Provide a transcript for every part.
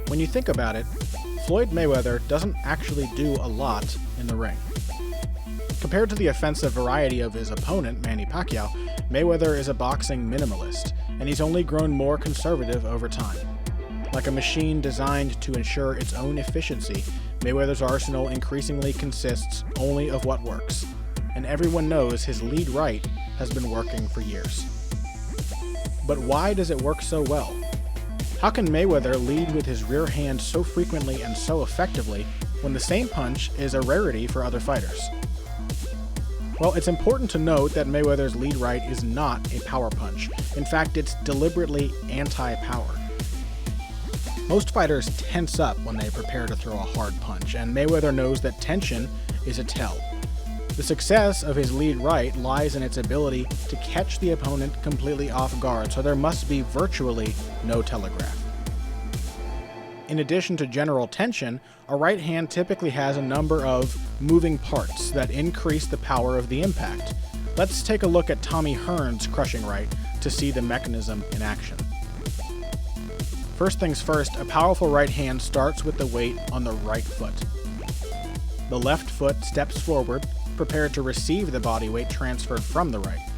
When you think about it, Floyd Mayweather doesn't actually do a lot in the ring. Compared to the offensive variety of his opponent, Manny Pacquiao, Mayweather is a boxing minimalist, and he's only grown more conservative over time. Like a machine designed to ensure its own efficiency, Mayweather's arsenal increasingly consists only of what works, and everyone knows his lead right has been working for years. But why does it work so well? How can Mayweather lead with his rear hand so frequently and so effectively when the same punch is a rarity for other fighters? Well, it's important to note that Mayweather's lead right is not a power punch. In fact, it's deliberately anti-power. Most fighters tense up when they prepare to throw a hard punch, and Mayweather knows that tension is a tell. The success of his lead right lies in its ability to catch the opponent completely off guard, so there must be virtually no telegraph. In addition to general tension, a right hand typically has a number of moving parts that increase the power of the impact. Let's take a look at Tommy Hearn's crushing right to see the mechanism in action. First things first, a powerful right hand starts with the weight on the right foot. The left foot steps forward, prepared to receive the body weight transferred from the right.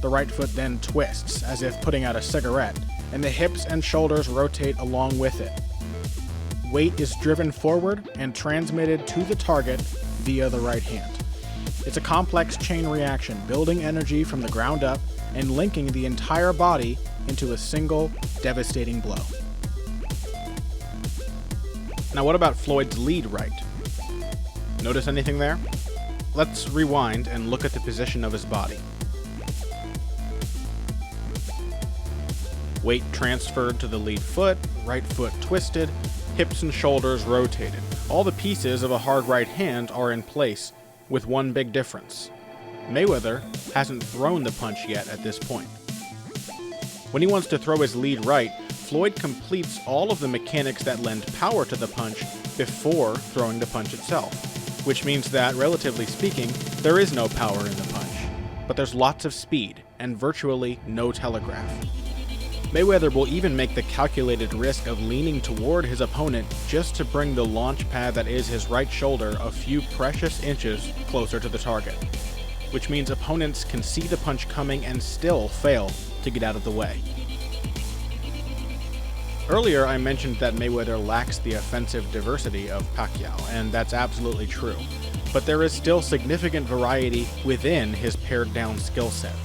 The right foot then twists, as if putting out a cigarette, and the hips and shoulders rotate along with it. Weight is driven forward and transmitted to the target via the right hand. It's a complex chain reaction, building energy from the ground up and linking the entire body into a single, devastating blow. Now what about Floyd's lead right? Notice anything there? Let's rewind and look at the position of his body. Weight transferred to the lead foot, right foot twisted, hips and shoulders rotated. All the pieces of a hard right hand are in place, with one big difference. Mayweather hasn't thrown the punch yet at this point. When he wants to throw his lead right, Floyd completes all of the mechanics that lend power to the punch before throwing the punch itself, which means that, relatively speaking, there is no power in the punch, but there's lots of speed and virtually no telegraph. Mayweather will even make the calculated risk of leaning toward his opponent just to bring the launch pad that is his right shoulder a few precious inches closer to the target, which means opponents can see the punch coming and still fail to get out of the way. Earlier, I mentioned that Mayweather lacks the offensive diversity of Pacquiao, and that's absolutely true, but there is still significant variety within his pared-down skill set.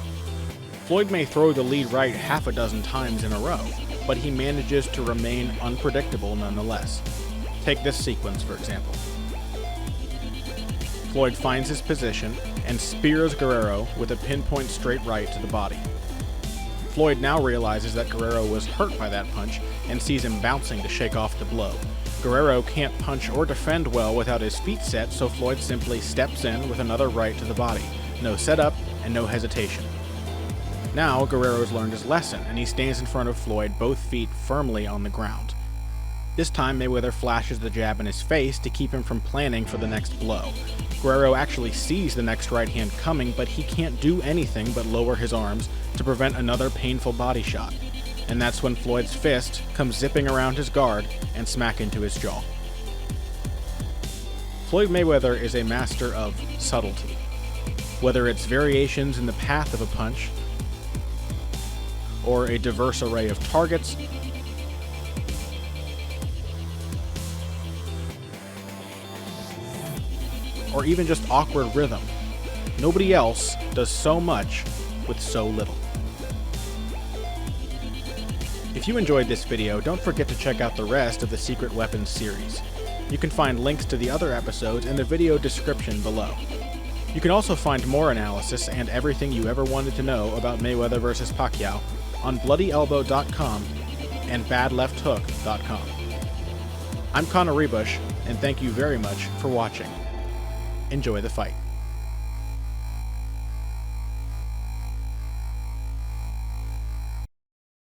Floyd may throw the lead right half a dozen times in a row, but he manages to remain unpredictable nonetheless. Take this sequence, for example. Floyd finds his position and spears Guerrero with a pinpoint straight right to the body. Floyd now realizes that Guerrero was hurt by that punch and sees him bouncing to shake off the blow. Guerrero can't punch or defend well without his feet set, so Floyd simply steps in with another right to the body. No setup and no hesitation. Now, Guerrero's learned his lesson, and he stands in front of Floyd, both feet firmly on the ground. This time, Mayweather flashes the jab in his face to keep him from planning for the next blow. Guerrero actually sees the next right hand coming, but he can't do anything but lower his arms to prevent another painful body shot. And that's when Floyd's fist comes zipping around his guard and smack into his jaw. Floyd Mayweather is a master of subtlety. Whether it's variations in the path of a punch, or a diverse array of targets, or even just awkward rhythm. Nobody else does so much with so little. If you enjoyed this video, don't forget to check out the rest of the Secret Weapons series. You can find links to the other episodes in the video description below. You can also find more analysis and everything you ever wanted to know about Mayweather vs. Pacquiao on BloodyElbow.com and BadLeftHook.com. I'm Connor Rebush, and thank you very much for watching. Enjoy the fight.